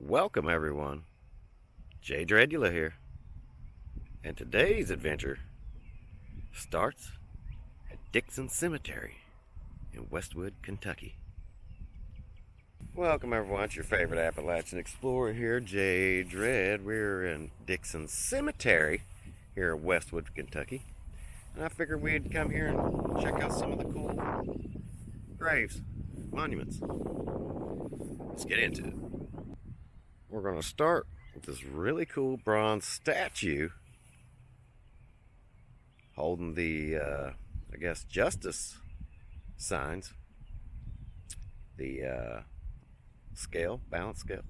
Welcome everyone, Jay Dredula here, and today's adventure starts at DIXON Cemetery in Westwood, Kentucky. Welcome everyone, it's your favorite Appalachian explorer here, Jay Dredd. We're in DIXON Cemetery here at Westwood, Kentucky, and I figured we'd come here and check out some of the cool graves, monuments. Let's get into it. We're going to start with this really cool bronze statue holding the, I guess, justice signs. The scale, balance scale.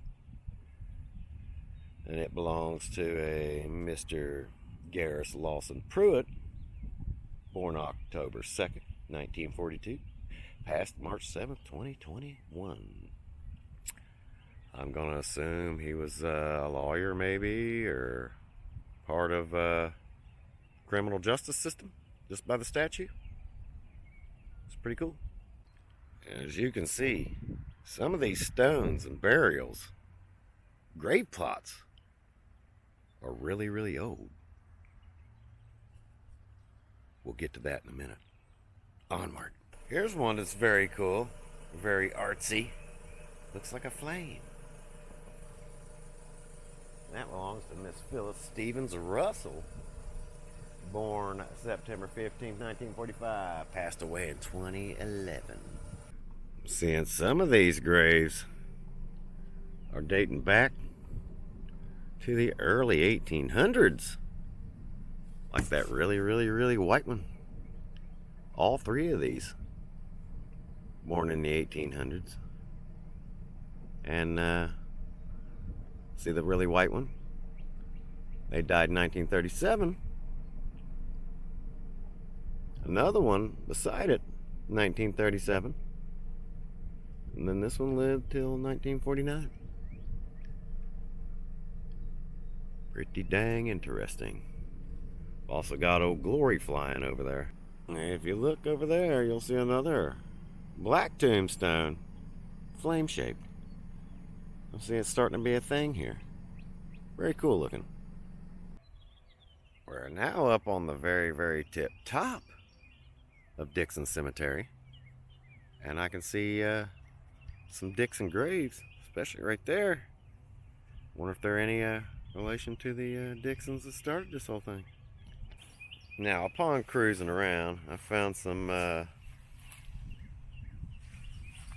And it belongs to a Mr. Garris Lawson Pruitt, born October 2nd, 1942, passed March 7th, 2021. I'm going to assume he was a lawyer maybe, or part of criminal justice system, just by the statue. It's pretty cool. As you can see, some of these stones and burials, grave plots, are really, really old. We'll get to that in a minute. Onward. Here's one that's very cool, very artsy. Looks like a flame. That belongs to Miss Phyllis Stevens Russell, born September 15, 1945, passed away in 2011. Seeing some of these graves are dating back to the early 1800s. Like that really, really, really white one. All three of these born in the 1800s. And see the really white one? They died in 1937. Another one beside it, 1937. And then this one lived till 1949. Pretty dang interesting. Also got Old Glory flying over there. And if you look over there, you'll see another black tombstone, flame shaped. I see it's starting to be a thing here. Very cool looking. We're now up on the very, very tip top of DIXON Cemetery. And I can see some DIXON graves, especially right there. Wonder if there are any relation to the DIXONs that started this whole thing. Now, upon cruising around, I found some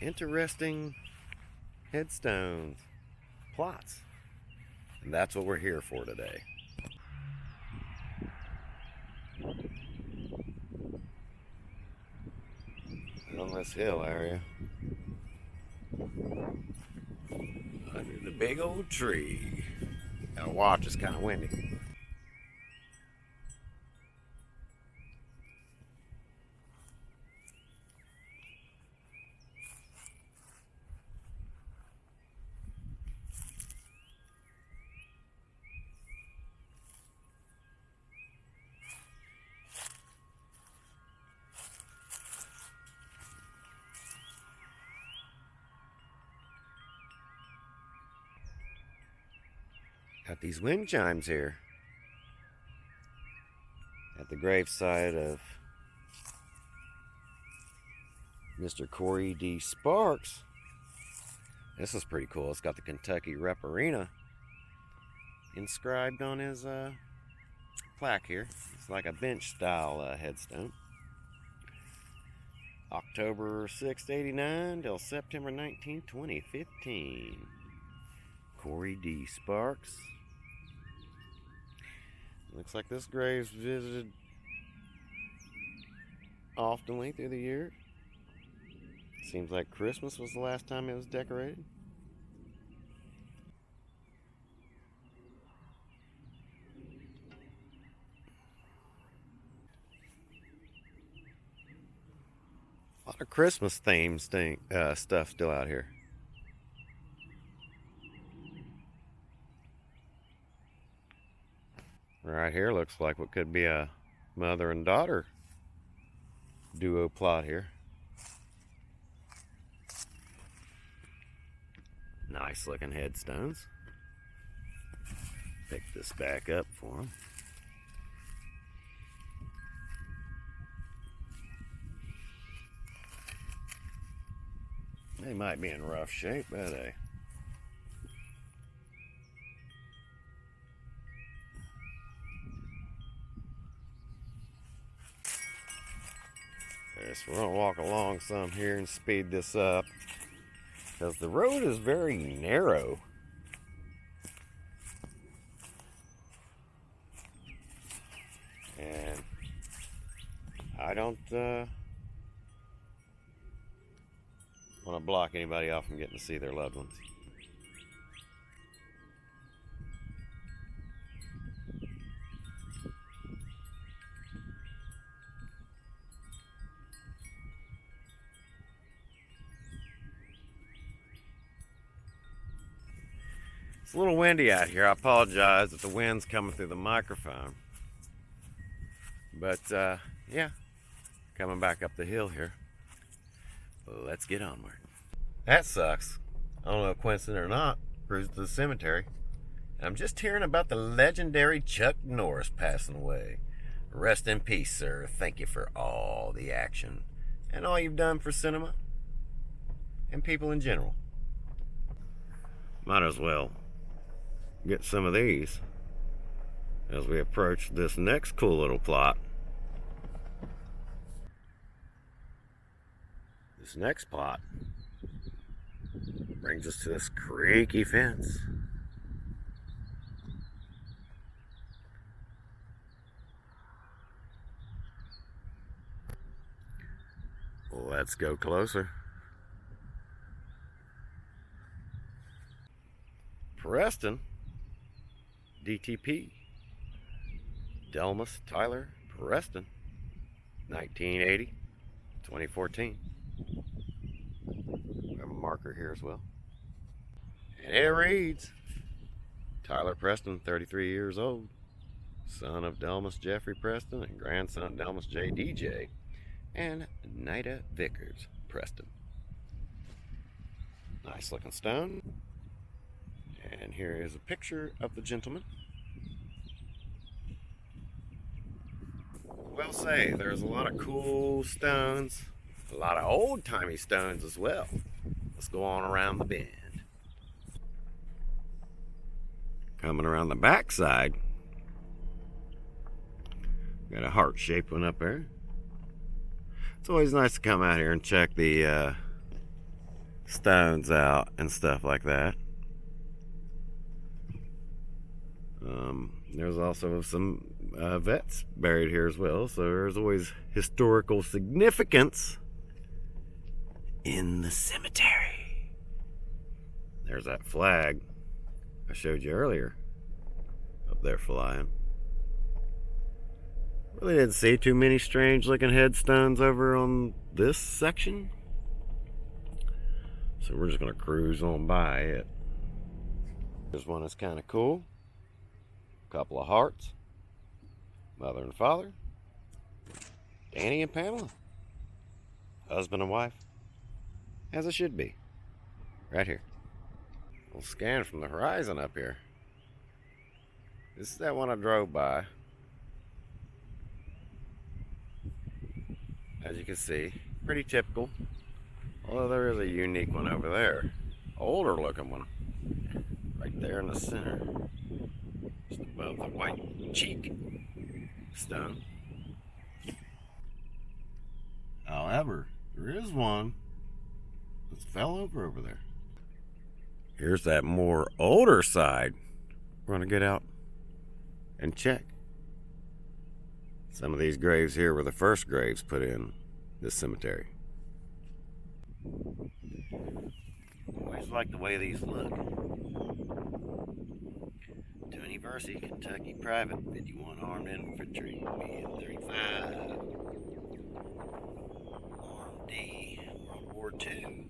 interesting headstones, plots, and that's what we're here for today. On this hill area, under the big old tree. Gotta watch, it's kind of windy. Got these wind chimes here at the gravesite of Mr. Corey D. Sparks. This is pretty cool. It's got the Kentucky Rep Arena inscribed on his plaque here. It's like a bench style headstone. October 6th, 89 till September 19th, 2015. Corey D. Sparks. Looks like this grave's visited oftenly through the year. Seems like Christmas was the last time it was decorated. A lot of Christmas themed stuff still out here. Right here looks like what could be a mother and daughter duo plot here. Nice looking headstones. Pick this back up for them. They might be in rough shape, but hey. So we're going to walk along some here and speed this up because the road is very narrow. And I don't want to block anybody off from getting to see their loved ones. It's a little windy out here. I apologize if the wind's coming through the microphone. But, yeah, coming back up the hill here. Let's get onward. That sucks. I don't know if coincident or not, cruising to the cemetery. I'm just hearing about the legendary Chuck Norris passing away. Rest in peace, sir. Thank you for all the action and all you've done for cinema and people in general. Might as well get some of these as we approach this next cool little plot. This next plot brings us to this creaky fence. Let's go closer. Preston, DTP, Delmas Tyler Preston, 1980, 2014. We have a marker here as well. And it reads, Tyler Preston, 33 years old, son of Delmas Jeffrey Preston and grandson Delmas J. DJ, and Nida Vickers Preston. Nice looking stone. And here is a picture of the gentleman. Well, say, there's a lot of cool stones, a lot of old-timey stones as well. Let's go on around the bend. Coming around the backside, got a heart-shaped one up there. It's always nice to come out here and check the stones out and stuff like that. There's also some vets buried here as well, so there's always historical significance in the cemetery. There's that flag I showed you earlier up there flying. Really didn't see too many strange looking headstones over on this section, so we're just going to cruise on by it. There's one that's kind of cool. Couple of hearts, mother and father, Danny and Pamela, husband and wife, as it should be, right here. We'll scan from the horizon up here. This is that one I drove by. As you can see, pretty typical, although there is a unique one over there, older looking one, right there in the center. Just above the white cheek stone. However, there is one that's fell over there. Here's that more older side. We're going to get out and check. Some of these graves here were the first graves put in this cemetery. Always like the way these look. University, Kentucky Private, 51 Armed Infantry, BM-35. Armed D, World War II.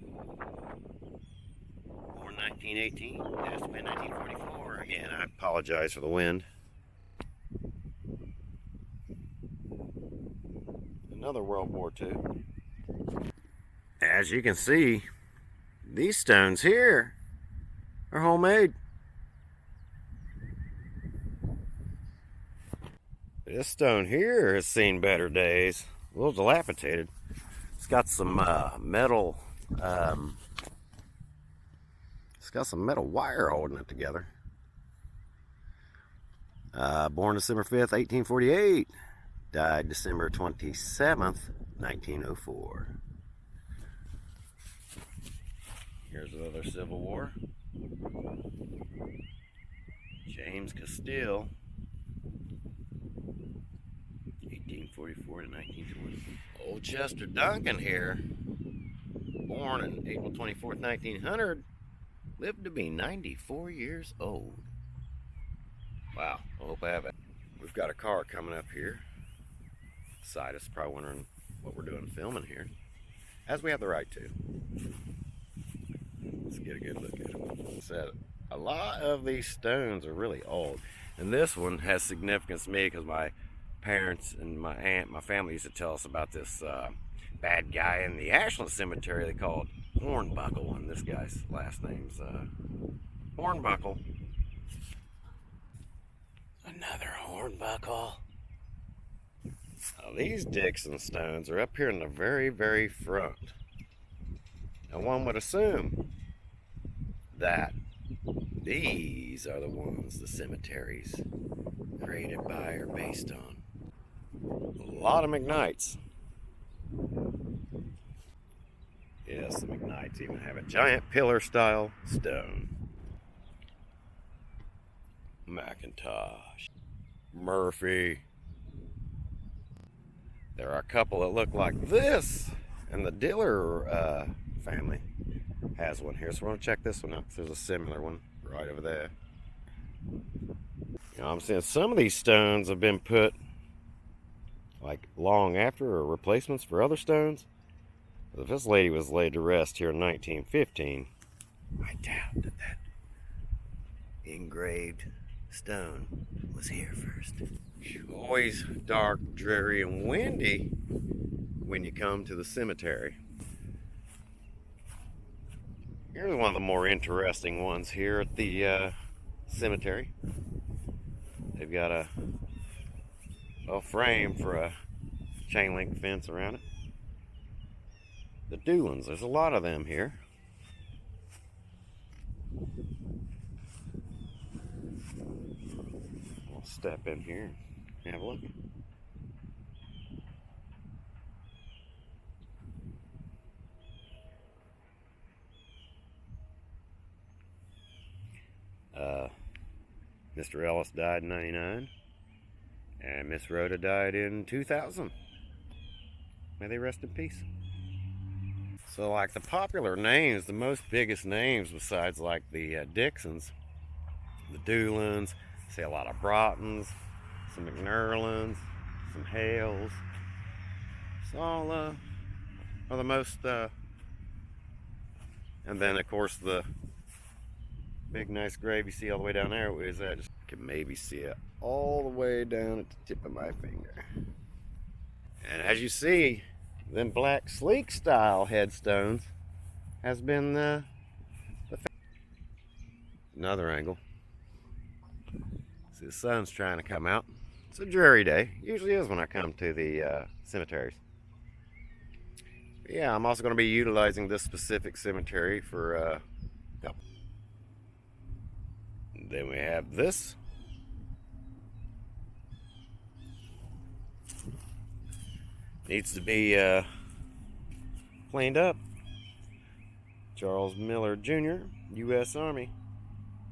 Born 1918, passed away 1944. Again, I apologize for the wind. Another World War II. As you can see, these stones here They're homemade. This stone here has seen better days. A little dilapidated. It's got some metal. It's got some metal wire holding it together. Born December 5th, 1848. Died December 27th, 1904. Here's another Civil War. James Castile. 1844 to 1920. Old Chester Duncan here, born on April 24th, 1900, lived to be 94 years old. Wow, I hope I have it. We've got a car coming up here. Side us probably wondering what we're doing filming here, as we have the right to. Let's get a good look at it. Said a lot of these stones are really old, and this one has significance to me because my parents and my aunt, my family used to tell us about this bad guy in the Ashland Cemetery they called Hornbuckle, and this guy's last name's Hornbuckle. Another Hornbuckle. Now, these DIXON stones are up here in the very, very front. Now, one would assume that these are the ones the cemeteries created by or based on. A lot of McKnights. Yes, the McKnights even have a giant pillar-style stone. McIntosh. Murphy. There are a couple that look like this, and the Diller family has one here. So we're going to check this one out. There's a similar one right over there. You know, I'm seeing some of these stones have been put like long after or replacements for other stones. But if this lady was laid to rest here in 1915, I doubt that that engraved stone was here first. Always dark, dreary, and windy when you come to the cemetery. Here's one of the more interesting ones here at the cemetery. They've got a frame for a chain link fence around it. The Dulans, there's a lot of them here. I'll step in here and have a look. Mr. Ellis died in 99, and Miss Rhoda died in 2000. May they rest in peace. So like the popular names, the most biggest names besides like the DIXONs, the Dulans, see a lot of Broughtons, some McNerlins, some Hales. So all are the most, and then of course the big nice grave you see all the way down there. What is that? Just can maybe see it all the way down at the tip of my finger. And as you see, them black sleek style headstones has been another angle. See, the sun's trying to come out. It's a dreary day. Usually is when I come to the cemeteries. But yeah, I'm also going to be utilizing this specific cemetery for then we have this. Needs to be cleaned up. Charles Miller Jr., U.S. Army.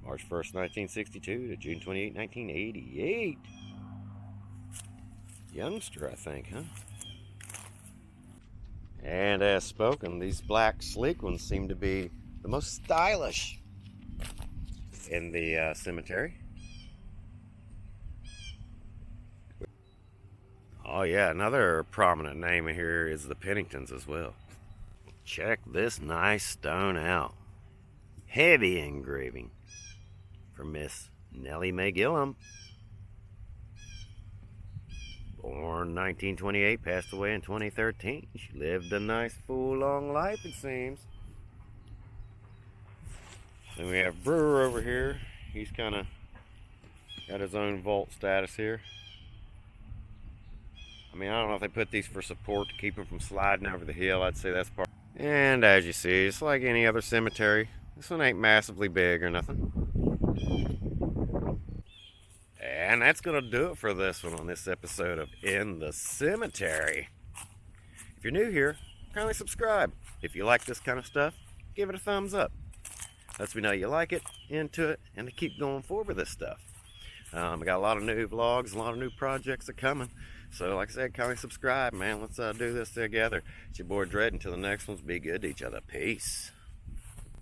March 1st, 1962 to June 28, 1988. Youngster, I think, huh? And as spoken, these black sleek ones seem to be the most stylish in the cemetery. Oh yeah, another prominent name here is the Penningtons as well. Check this nice stone out. Heavy engraving from Miss Nellie Mae Gillum. Born 1928, passed away in 2013. She lived a nice full long life, it seems. Then we have Brewer over here. He's kind of got his own vault status here. I mean, I don't know if they put these for support to keep him from sliding over the hill. I'd say that's part. And as you see, it's like any other cemetery. This one ain't massively big or nothing. And that's going to do it for this one on this episode of In the Cemetery. If you're new here, kindly subscribe. If you like this kind of stuff, give it a thumbs up. Lets me know you like it, into it, and to keep going forward with this stuff. I got a lot of new vlogs, a lot of new projects are coming. So like I said, kindly subscribe, man. Let's do this together. It's your boy Dredd. Until the next ones, be good to each other. Peace.